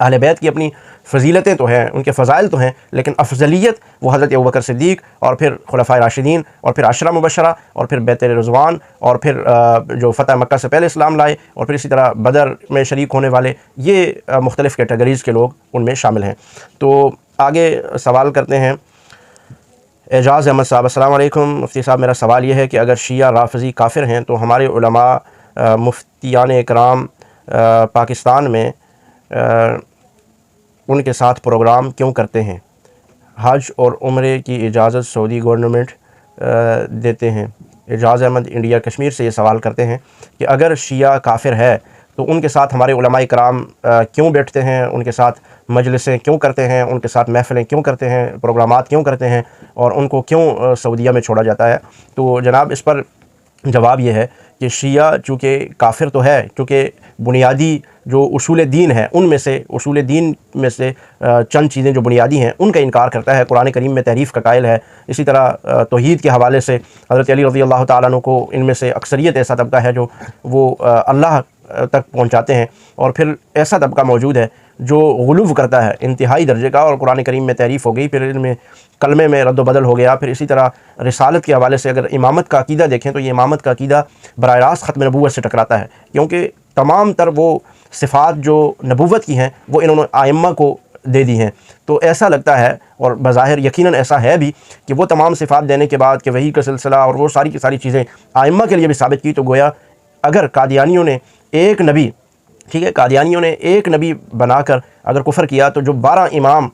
اہل بیت کی اپنی فضیلتیں تو ہیں، ان کے فضائل تو ہیں، لیکن افضلیت وہ حضرت ابوبکر صدیق اور پھر خلفائے راشدین اور پھر عشرہ مبشرہ اور پھر بیت رضوان اور پھر جو فتح مکہ سے پہلے اسلام لائے اور پھر اسی طرح بدر میں شریک ہونے والے، یہ مختلف کیٹیگریز کے لوگ ان میں شامل ہیں۔ تو آگے سوال کرتے ہیں اعجاز احمد صاحب۔ السلام علیکم مفتی صاحب، میرا سوال یہ ہے کہ اگر شیعہ رافضی کافر ہیں تو ہمارے علماء مفتیان اکرام پاکستان میں ان کے ساتھ پروگرام کیوں کرتے ہیں؟ حج اور عمرے کی اجازت سعودی گورنمنٹ دیتے ہیں۔ اعجاز احمد انڈیا کشمیر سے یہ سوال کرتے ہیں کہ اگر شیعہ کافر ہے تو ان کے ساتھ ہمارے علماء کرام کیوں بیٹھتے ہیں، ان کے ساتھ مجلسیں کیوں کرتے ہیں، ان کے ساتھ محفلیں کیوں کرتے ہیں، پروگرامات کیوں کرتے ہیں، اور ان کو کیوں سعودیہ میں چھوڑا جاتا ہے؟ تو جناب اس پر جواب یہ ہے کہ شیعہ چونکہ کافر تو ہے، چونکہ بنیادی جو اصول دین ہے ان میں سے چند چیزیں جو بنیادی ہیں ان کا انکار کرتا ہے، قرآن کریم میں تحریف کا قائل ہے۔ اسی طرح توحید کے حوالے سے حضرت علی رضی اللہ تعالیٰ عنہ کو ان میں سے اکثریت ایسا طبقہ ہے جو وہ اللہ تک پہنچاتے ہیں، اور پھر ایسا طبقہ موجود ہے جو غلو کرتا ہے انتہائی درجے کا، اور قرآن کریم میں تحریف ہو گئی، پھر ان میں کلمے میں رد و بدل ہو گیا۔ پھر اسی طرح رسالت کے حوالے سے اگر امامت کا عقیدہ دیکھیں تو یہ امامت کا عقیدہ براہ راست ختم نبوت سے ٹکراتا ہے، کیونکہ تمام تر وہ صفات جو نبوت کی ہیں وہ انہوں نے آئمہ کو دے دی ہیں۔ تو ایسا لگتا ہے، اور بظاہر یقیناً ایسا ہے بھی، کہ وہ تمام صفات دینے کے بعد کہ وحی کا سلسلہ اور وہ ساری کی ساری چیزیں آئمہ کے لیے بھی ثابت کی، تو گویا اگر قادیانیوں نے ایک نبی، ٹھیک ہے، قادیانیوں نے ایک نبی بنا کر اگر کفر کیا تو جو 12 امام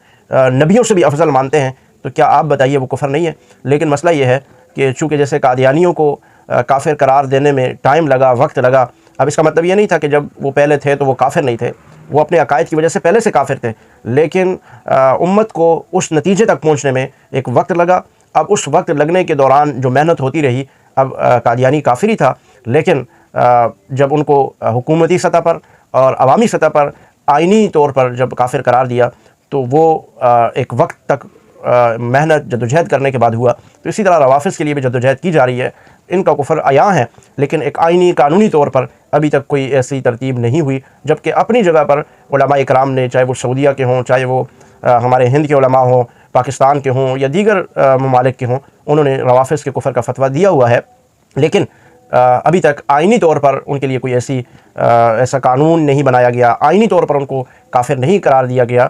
نبیوں سے بھی افضل مانتے ہیں، تو کیا آپ بتائیے وہ کفر نہیں ہے؟ لیکن مسئلہ یہ ہے کہ چونکہ جیسے قادیانیوں کو کافر قرار دینے میں ٹائم لگا، وقت لگا، اب اس کا مطلب یہ نہیں تھا کہ جب وہ پہلے تھے تو وہ کافر نہیں تھے، وہ اپنے عقائد کی وجہ سے پہلے سے کافر تھے، لیکن امت کو اس نتیجے تک پہنچنے میں ایک وقت لگا۔ اب اس وقت لگنے کے دوران جو محنت ہوتی رہی، اب قادیانی کافر ہی تھا، لیکن جب ان کو حکومتی سطح پر اور عوامی سطح پر آئینی طور پر جب کافر قرار دیا تو وہ ایک وقت تک محنت جدوجہد کرنے کے بعد ہوا۔ تو اسی طرح روافض کے لیے بھی جدوجہد کی جا رہی ہے، ان کا کفر عیاں ہے، لیکن ایک آئینی قانونی طور پر ابھی تک کوئی ایسی ترتیب نہیں ہوئی، جبکہ اپنی جگہ پر علماء اکرام نے، چاہے وہ سعودیہ کے ہوں، چاہے وہ ہمارے ہند کے علماء ہوں، پاکستان کے ہوں یا دیگر ممالک کے ہوں، انہوں نے روافض کے کفر کا فتویٰ دیا ہوا ہے، لیکن ابھی تک آئینی طور پر ان کے لیے کوئی ایسا قانون نہیں بنایا گیا، آئینی طور پر ان کو کافر نہیں قرار دیا گیا،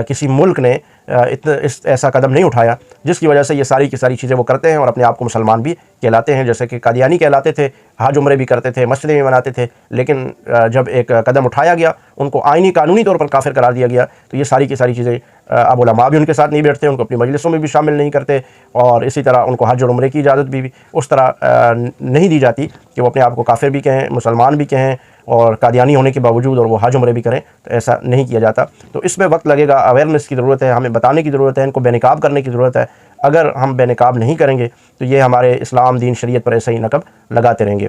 کسی ملک نے ایسا قدم نہیں اٹھایا، جس کی وجہ سے یہ ساری کی ساری چیزیں وہ کرتے ہیں اور اپنے آپ کو مسلمان بھی کہلاتے ہیں، جیسے کہ قادیانی کہلاتے تھے، حج عمرے بھی کرتے تھے، مسجدیں بھی بناتے تھے، لیکن جب ایک قدم اٹھایا گیا، ان کو آئینی قانونی طور پر کافر قرار دیا گیا، تو یہ ساری کی ساری چیزیں اب علماء بھی ان کے ساتھ نہیں بیٹھتے، ان کو اپنی مجلسوں میں بھی شامل نہیں کرتے، اور اسی طرح ان کو حج اور عمرے کی اجازت بھی اس طرح نہیں دی جاتی کہ وہ اپنے آپ کو کافر بھی کہیں، مسلمان بھی کہیں، اور قادیانی ہونے کے باوجود اور وہ حج عمرے بھی کریں، تو ایسا نہیں کیا جاتا۔ تو اس میں وقت لگے گا، اویئرنیس کی ضرورت ہے، ہمیں بتانے کی ضرورت ہے، ان کو بے نقاب کرنے کی ضرورت ہے۔ اگر ہم بے نقاب نہیں کریں گے تو یہ ہمارے اسلام دین شریعت پر ایسے ہی نقب لگاتے رہیں گے۔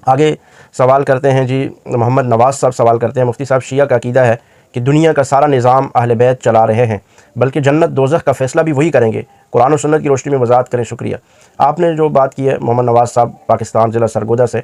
آگے سوال کرتے ہیں جی محمد نواز صاحب، سوال کرتے ہیں مفتی صاحب، شیعہ کا عقیدہ ہے کہ دنیا کا سارا نظام اہل بیت چلا رہے ہیں، بلکہ جنت دوزخ کا فیصلہ بھی وہی کریں گے، قرآن و سنت کی روشنی میں وضاحت کریں، شکریہ۔ آپ نے جو بات کی ہے محمد نواز صاحب پاکستان ضلع سرگودا سے،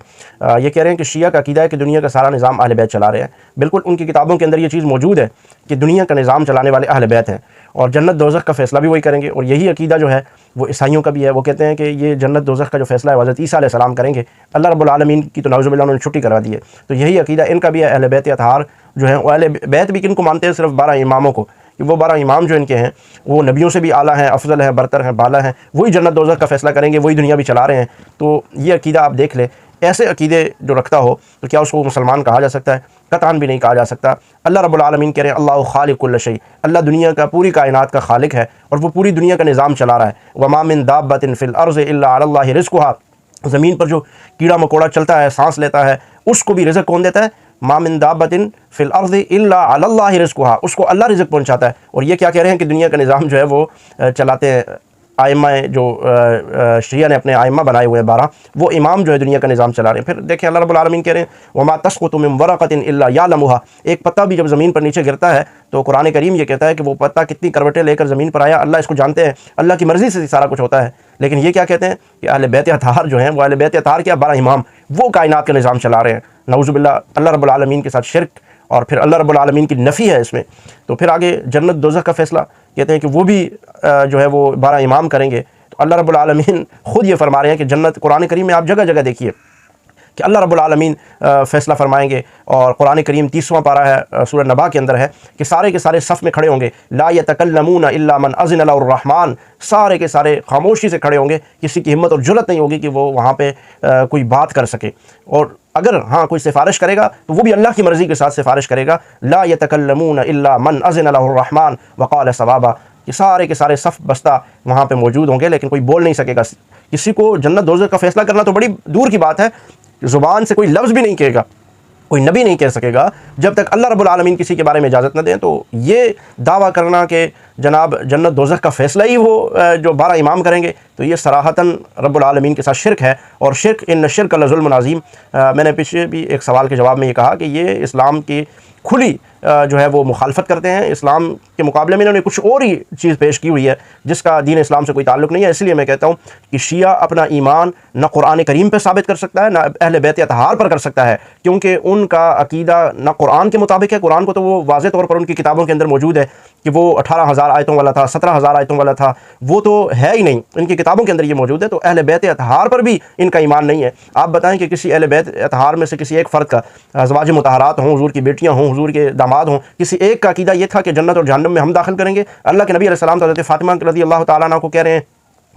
یہ کہہ رہے ہیں کہ شیعہ کا عقیدہ ہے کہ دنیا کا سارا نظام اہل بیت چلا رہے ہیں۔ بالکل ان کی کتابوں کے اندر یہ چیز موجود ہے کہ دنیا کا نظام چلانے والے اہل بیت ہیں، اور جنت دوزخ کا فیصلہ بھی وہی کریں گے، اور یہی عقیدہ جو ہے وہ عیسائیوں کا بھی ہے۔ وہ کہتے ہیں کہ یہ جنت دوزخ کا جو فیصلہ ہے حضرت عیسیٰ علیہ السلام کریں گے، اللہ رب العالمین کی تو نعوذ باللہ انہوں نے چھٹی کروا دی ہے۔ تو یہی عقیدہ ان کا بھی ہے۔ اہل بیت اطہار جو ہیں، اہل بیت بھی کن کو مانتے ہیں؟ صرف 12 اماموں کو، کہ وہ 12 امام جو ان کے ہیں وہ نبیوں سے بھی اعلیٰ ہیں، افضل ہیں، برتر ہیں، بالا ہیں، وہی جنت دوزخ کا فیصلہ کریں گے، وہی دنیا بھی چلا رہے ہیں۔ تو یہ عقیدہ آپ دیکھ لیں، ایسے عقیدے جو رکھتا ہو تو کیا اس کو مسلمان کہا جا سکتا ہے؟ قطعاً بھی نہیں کہا جا سکتا۔ اللہ رب العالمین کہہ رہے ہیں اللہ خالق کل شیء، اللہ دنیا کا، پوری کائنات کا خالق ہے، اور وہ پوری دنیا کا نظام چلا رہا ہے۔ وما من دابۃ فی الارض الا علی اللہ رزقها، زمین پر جو کیڑا مکوڑا چلتا ہے، سانس لیتا ہے، اس کو بھی رزق کون دیتا ہے؟ ما من دابۃ فی الارض الا علی اللہ رزقها، اس کو اللہ رزق پہنچاتا ہے۔ اور یہ کیا کہہ رہے ہیں کہ دنیا کا نظام جو ہے وہ چلاتے ہیں آئمہ، جو شیعہ نے اپنے آئمہ بنائے ہوئے ہیں 12، وہ امام جو ہے دنیا کا نظام چلا رہے ہیں۔ پھر دیکھیں اللہ رب العالمین کہہ رہے ہیں وما تسقط من ورقۃ الا یعلمها، ایک پتا بھی جب زمین پر نیچے گرتا ہے تو قرآن کریم یہ کہتا ہے کہ وہ پتا کتنی کروٹیں لے کر زمین پر آیا، اللہ اس کو جانتے ہیں، اللہ کی مرضی سے سارا کچھ ہوتا ہے۔ لیکن یہ کیا کہتے ہیں کہ اہل بیت اطہار جو ہیں، وہ اہل بیت اطہار کیا 12 امام، وہ کائنات کا نظام چلا رہے ہیں۔ نعوذ باللہ، اللہ رب العالمین کے ساتھ شرک اور پھر اللہ رب العالمین کی نفی ہے اس میں، تو پھر آگے جنت دوزخ کا فیصلہ کہتے ہیں کہ وہ بھی جو ہے وہ 12 امام کریں گے۔ تو اللہ رب العالمین خود یہ فرما رہے ہیں کہ جنت، قرآن کریم میں آپ جگہ جگہ دیکھیے کہ اللہ رب العالمین فیصلہ فرمائیں گے، اور قرآن کریم 30واں پارہ ہے سورہ نبا کے اندر ہے کہ سارے کے سارے صف میں کھڑے ہوں گے، لا یتکلمون الا من اذن له الرحمن، سارے کے سارے خاموشی سے کھڑے ہوں گے، کسی کی ہمت اور جرأت نہیں ہوگی کہ وہ وہاں پہ کوئی بات کر سکے، اور اگر ہاں کوئی سفارش کرے گا تو وہ بھی اللہ کی مرضی کے ساتھ سفارش کرے گا، لا یتکلمون الا من اذن له الرحمن وقال صوابا، کہ سارے کے سارے صف بستہ وہاں پہ موجود ہوں گے لیکن کوئی بول نہیں سکے گا۔ کسی کو جنت دوزخ کا فیصلہ کرنا تو بڑی دور کی بات ہے، زبان سے کوئی لفظ بھی نہیں کہے گا، کوئی نبی نہیں کہہ سکے گا جب تک اللہ رب العالمین کسی کے بارے میں اجازت نہ دیں۔ تو یہ دعویٰ کرنا کہ جناب جنت دوزخ کا فیصلہ ہی وہ جو 12 امام کریں گے، تو یہ صراحتاً رب العالمین کے ساتھ شرک ہے، اور شرک ان شرک لظلم عظیم۔ میں نے پیچھے بھی ایک سوال کے جواب میں یہ کہا کہ یہ اسلام کی کھلی جو ہے وہ مخالفت کرتے ہیں، اسلام کے مقابلے میں انہوں نے کچھ اور ہی چیز پیش کی ہوئی ہے جس کا دین اسلام سے کوئی تعلق نہیں ہے۔ اس لیے میں کہتا ہوں کہ شیعہ اپنا ایمان نہ قرآن کریم پہ ثابت کر سکتا ہے نہ اہل بیت اطہار پر کر سکتا ہے، کیونکہ ان کا عقیدہ نہ قرآن کے مطابق ہے۔ قرآن کو تو وہ واضح طور پر ان کی کتابوں کے اندر موجود ہے کہ وہ 18,000 آیتوں والا تھا، 17,000 آیتوں والا تھا، وہ تو ہے ہی نہیں، ان کی کتابوں کے اندر یہ موجود ہے۔ تو اہل بیت اطہار پر بھی ان کا ایمان نہیں ہے۔ آپ بتائیں کہ کسی اہل بیت اطہار میں سے کسی ایک فرد کا، ازواج مطہرات ہوں، حضور کی بیٹیاں ہوں، حضور کے داماد ہوں، کسی ایک کا عقیدہ یہ تھا کہ جنت اور جہنم میں ہم داخل کریں گے؟ اللہ کے نبی علیہ السلام تو حضرت فاطمہ رضی اللہ تعالیٰ عنہ کو کہہ رہے ہیں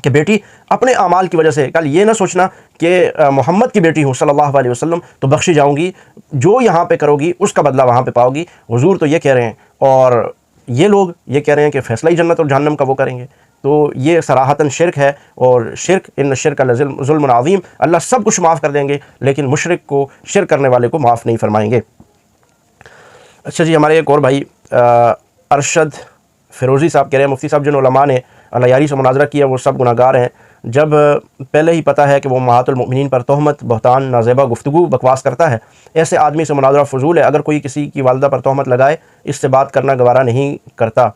کہ بیٹی اپنے اعمال کی وجہ سے کل یہ نہ سوچنا کہ محمد کی بیٹی ہو صلی اللہ علیہ وسلم تو بخشی جاؤں گی، جو یہاں پہ کرو گی اس کا بدلہ وہاں پہ پاؤ گی۔ حضور تو یہ کہہ رہے ہیں، اور یہ لوگ یہ کہہ رہے ہیں کہ فیصلہ ہی جنت اور جہنم کا وہ کریں گے۔ تو یہ صراحتاً شرک ہے، اور شرک ان شرک ظلم عظیم۔ اللہ سب کچھ معاف کر دیں گے لیکن مشرک کو، شرک کرنے والے کو معاف نہیں فرمائیں گے۔ اچھا جی، ہمارے ایک اور بھائی ارشد فیروزی صاحب کہہ رہے ہیں مفتی صاحب جن علماء نے اللہ یاری سے مناظرہ کیا وہ سب گناہ گار ہیں، جب پہلے ہی پتہ ہے کہ وہ امہات المؤمنین پر تہمت، بہتان، نازیبہ گفتگو، بکواس کرتا ہے، ایسے آدمی سے مناظرہ فضول ہے۔ اگر کوئی کسی کی والدہ پر تہمت لگائے اس سے بات کرنا گوارا نہیں کرتا۔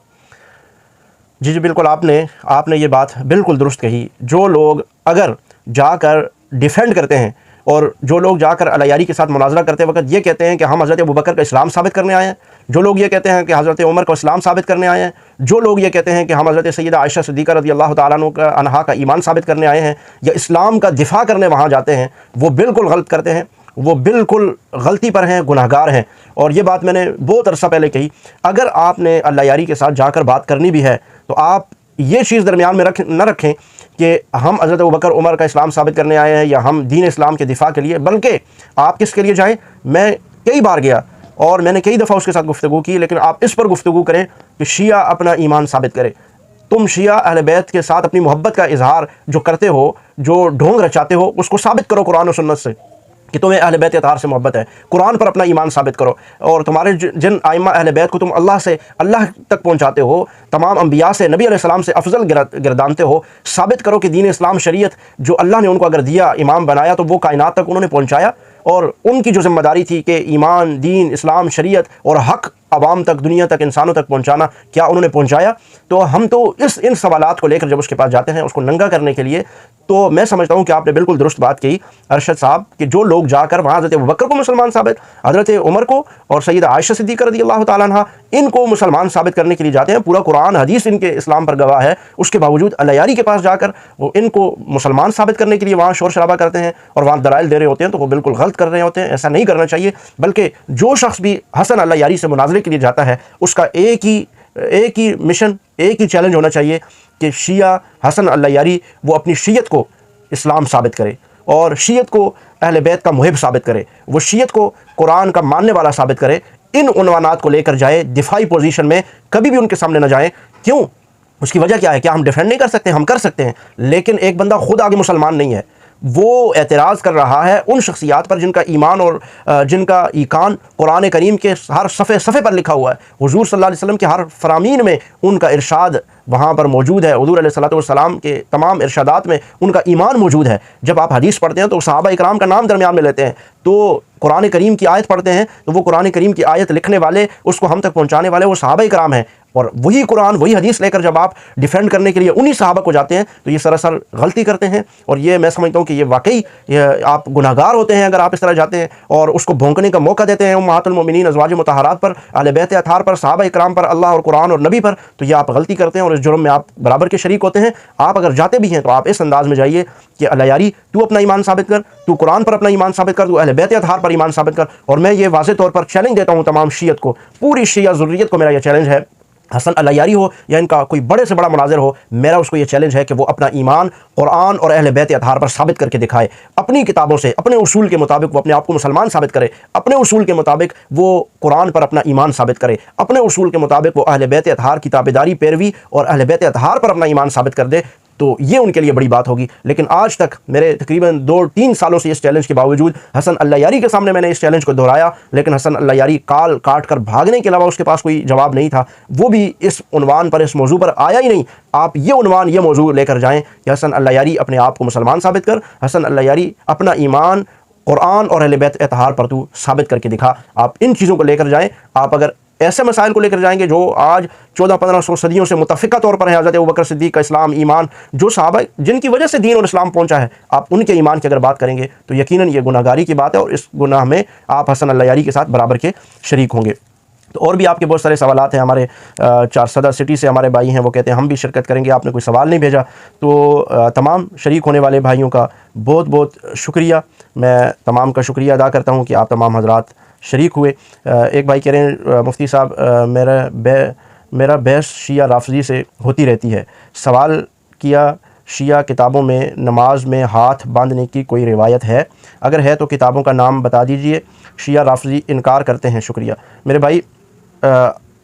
جی بالکل، آپ نے یہ بات بالکل درست کہی۔ جو لوگ اگر جا کر ڈیفینڈ کرتے ہیں، اور جو لوگ جا کر اللہ یاری کے ساتھ مناظرہ کرتے وقت یہ کہتے ہیں کہ ہم حضرت ابوبکر کا اسلام ثابت کرنے آئے ہیں، جو لوگ یہ کہتے ہیں کہ حضرت عمر کا اسلام ثابت کرنے آئے ہیں، جو لوگ یہ کہتے ہیں کہ ہم حضرت سیدہ عائشہ صدیقہ رضی اللہ تعالیٰ عنہا کا ایمان ثابت کرنے آئے ہیں، یا اسلام کا دفاع کرنے وہاں جاتے ہیں، وہ بالکل غلط کرتے ہیں، وہ بالکل غلطی پر ہیں، گناہ گار ہیں۔ اور یہ بات میں نے بہت عرصہ پہلے کہی، اگر آپ نے اللہ یاری کے ساتھ جا کر بات کرنی بھی ہے تو آپ یہ چیز درمیان میں نہ رکھیں کہ ہم حضرت ابوبکر عمر کا اسلام ثابت کرنے آئے ہیں یا ہم دین اسلام کے دفاع کے لیے، بلکہ آپ کس کے لیے جائیں۔ میں کئی بار گیا اور میں نے کئی دفعہ اس کے ساتھ گفتگو کی، لیکن آپ اس پر گفتگو کریں کہ شیعہ اپنا ایمان ثابت کرے۔ تم شیعہ اہل بیت کے ساتھ اپنی محبت کا اظہار جو کرتے ہو، جو ڈھونگ رچاتے ہو، اس کو ثابت کرو قرآن و سنت سے کہ تمہیں اہل بیت اطہار سے محبت ہے، قرآن پر اپنا ایمان ثابت کرو، اور تمہارے جن ائمہ اہل بیت کو تم اللہ تک پہنچاتے ہو، تمام انبیاء سے، نبی علیہ السلام سے افضل گردانتے ہو، ثابت کرو کہ دین اسلام شریعت جو اللہ نے ان کو اگر دیا، امام بنایا، تو وہ کائنات تک انہوں نے پہنچایا، اور ان کی جو ذمہ داری تھی کہ ایمان، دین، اسلام، شریعت اور حق عوام تک، دنیا تک، انسانوں تک پہنچانا، کیا انہوں نے پہنچایا؟ تو ہم تو ان سوالات کو لے کر جب اس کے پاس جاتے ہیں اس کو ننگا کرنے کے لیے، تو میں سمجھتا ہوں کہ آپ نے بالکل درست بات کہی ارشد صاحب کہ جو لوگ جا کر وہاں حضرت ابوبکر کو مسلمان ثابت، حضرت عمر کو اور سیدہ عائشہ صدیقہ رضی اللہ تعالیٰ عنہ ان کو مسلمان ثابت کرنے کے لیے جاتے ہیں، پورا قرآن حدیث ان کے اسلام پر گواہ ہے، اس کے باوجود اللہ یاری کے پاس جا کر وہ ان کو مسلمان ثابت کرنے کے لیے وہاں شور شرابہ کرتے ہیں اور وہاں دلائل دے رہے ہوتے ہیں، تو وہ بالکل غلط کر رہے ہوتے ہیں۔ ایسا نہیں کرنا چاہیے، بلکہ جو شخص بھی حسن اللہ یاری سے مناظرے کے لیے جاتا ہے اس کا ایک ہی مشن، ایک ہی چیلنج ہونا چاہیے کہ شیعہ حسن اللہ یاری وہ اپنی شیعت کو اسلام ثابت کرے، اور شیعت کو اہل بیت کا محب ثابت کرے، وہ شیعت کو قرآن کا ماننے والا ثابت کرے۔ ان عنوانات کو لے کر جائے، دفاعی پوزیشن میں کبھی بھی ان کے سامنے نہ جائیں۔ کیوں؟ اس کی وجہ کیا ہے؟ کیا ہم ڈیفینڈ نہیں کر سکتے؟ ہم کر سکتے ہیں، لیکن ایک بندہ خود آگے مسلمان نہیں ہے، وہ اعتراض کر رہا ہے ان شخصیات پر جن کا ایمان اور جن کا ایقان قرآن کریم کے ہر صفحے پر لکھا ہوا ہے، حضور صلی اللہ علیہ وسلم کے ہر فرامین میں ان کا ارشاد وہاں پر موجود ہے، حضور علیہ الصلوۃ والسلام کے تمام ارشادات میں ان کا ایمان موجود ہے۔ جب آپ حدیث پڑھتے ہیں تو صحابہ اکرام کا نام درمیان میں لیتے ہیں، تو قرآن کریم کی آیت پڑھتے ہیں تو وہ قرآن کریم کی آیت لکھنے والے، اس کو ہم تک پہنچانے والے وہ صحابہ اکرام ہیں۔ اور وہی قرآن وہی حدیث لے کر جب آپ ڈیفینڈ کرنے کے لیے انہی صحابہ کو جاتے ہیں تو یہ سراسر غلطی کرتے ہیں، اور یہ میں سمجھتا ہوں کہ یہ واقعی آپ گناہ گار ہوتے ہیں اگر آپ اس طرح جاتے ہیں اور اس کو بھونکنے کا موقع دیتے ہیں امہات المومنین ازواج مطہرات پر، اہل بیت اطہار پر، صحابہ اکرام پر، اللہ اور قرآن اور نبی پر، تو یہ آپ غلطی کرتے ہیں اور اس جرم میں آپ برابر کے شریک ہوتے ہیں۔ آپ اگر جاتے بھی ہیں تو آپ اس انداز میں جائیے کہ اللہ یاری تو اپنا ایمان ثابت کر، تو قرآن پر اپنا ایمان ثابت کر، تو اہل بیت اطہار پر ایمان ثابت کر۔ اور میں یہ واضح طور پر چیلنج دیتا ہوں تمام شیعت کو، پوری شیعہ ذریت کو میرا یہ چیلنج ہے، حسن اللہ یاری ہو یا ان کا کوئی بڑے سے بڑا مناظر ہو، میرا اس کو یہ چیلنج ہے کہ وہ اپنا ایمان قرآن اور اہل بیت اطہار پر ثابت کر کے دکھائے، اپنی کتابوں سے، اپنے اصول کے مطابق وہ اپنے آپ کو مسلمان ثابت کرے، اپنے اصول کے مطابق وہ قرآن پر اپنا ایمان ثابت کرے، اپنے اصول کے مطابق وہ اہل بیت اطہار کی تابعداری، پیروی اور اہل بیت اطہار پر اپنا ایمان ثابت کر دے، تو یہ ان کے لیے بڑی بات ہوگی۔ لیکن آج تک میرے تقریباً 2-3 سالوں سے اس چیلنج کے باوجود حسن اللہ یاری کے سامنے میں نے اس چیلنج کو دہرایا، لیکن حسن اللہ یاری کال کاٹ کر بھاگنے کے علاوہ اس کے پاس کوئی جواب نہیں تھا، وہ بھی اس عنوان پر، اس موضوع پر آیا ہی نہیں۔ آپ یہ عنوان، یہ موضوع لے کر جائیں کہ حسن اللہ یاری اپنے آپ کو مسلمان ثابت کر، حسن اللہ یاری اپنا ایمان قرآن اور اہل بیت اطہار پر تو ثابت کر کے دکھا۔ آپ ان چیزوں کو لے کر جائیں۔ آپ اگر ایسے مسائل کو لے کر جائیں گے جو آج 1400-1500 صدیوں سے متفقہ طور پر ہیں، حضرت ابوبکر صدیق کا اسلام، ایمان، جو صحابہ جن کی وجہ سے دین اور اسلام پہنچا ہے، آپ ان کے ایمان کی اگر بات کریں گے تو یقیناً یہ گناہ گاری کی بات ہے، اور اس گناہ میں آپ حسن اللہ یاری کے ساتھ برابر کے شریک ہوں گے۔ تو اور بھی آپ کے بہت سارے سوالات ہیں، ہمارے چارسدہ سٹی سے ہمارے بھائی ہیں، وہ کہتے ہیں ہم بھی شرکت کریں گے، آپ نے کوئی سوال نہیں بھیجا۔ تو تمام شریک ہونے والے بھائیوں کا بہت بہت شکریہ، میں تمام کا شکریہ ادا کرتا ہوں کہ آپ تمام حضرات شریک ہوئے۔ ایک بھائی کہہ رہے ہیں مفتی صاحب میرا بحث شیعہ رافضی سے ہوتی رہتی ہے، سوال کیا شیعہ کتابوں میں نماز میں ہاتھ باندھنے کی کوئی روایت ہے؟ اگر ہے تو کتابوں کا نام بتا دیجئے، شیعہ رافضی انکار کرتے ہیں۔ شکریہ میرے بھائی،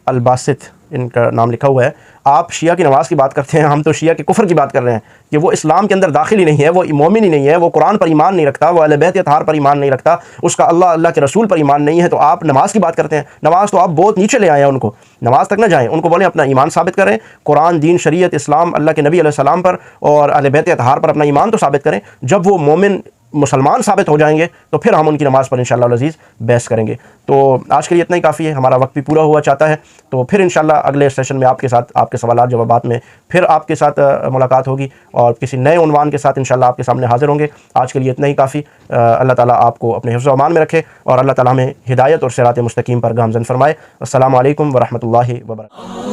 الباسط ان کا نام لکھا ہوا ہے۔ آپ شیعہ کی نماز کی بات کرتے ہیں، ہم تو شیعہ کے کفر کی بات کر رہے ہیں کہ وہ اسلام کے اندر داخل ہی نہیں ہے، وہ مومن ہی نہیں ہے، وہ قرآن پر ایمان نہیں رکھتا، وہ اہل بیت اطہار پر ایمان نہیں رکھتا، اس کا اللہ کے رسول پر ایمان نہیں ہے، تو آپ نماز کی بات کرتے ہیں۔ نماز تو آپ بہت نیچے لے آئے ہیں، ان کو نماز تک نہ جائیں، ان کو بولیں اپنا ایمان ثابت کریں، قرآن، دین، شریعت، اسلام، اللہ کے نبی علیہ السلام پر اور اہل بیت اطہار پر اپنا ایمان تو ثابت کریں۔ جب وہ مومن مسلمان ثابت ہو جائیں گے تو پھر ہم ان کی نماز پر انشاءاللہ العزیز بحث کریں گے۔ تو آج کے لیے اتنا ہی کافی ہے، ہمارا وقت بھی پورا ہوا چاہتا ہے، تو پھر انشاءاللہ اگلے سیشن میں آپ کے ساتھ، آپ کے سوالات جوابات میں پھر آپ کے ساتھ ملاقات ہوگی، اور کسی نئے عنوان کے ساتھ انشاءاللہ آپ کے سامنے حاضر ہوں گے۔ آج کے لیے اتنا ہی کافی۔ اللہ تعالیٰ آپ کو اپنے حفظ و امان میں رکھے، اور اللہ تعالیٰ ہمیں ہدایت اور صراط مستقیم پر گامزن فرمائے۔ السلام علیکم ورحمۃ اللہ وبرکاتہ۔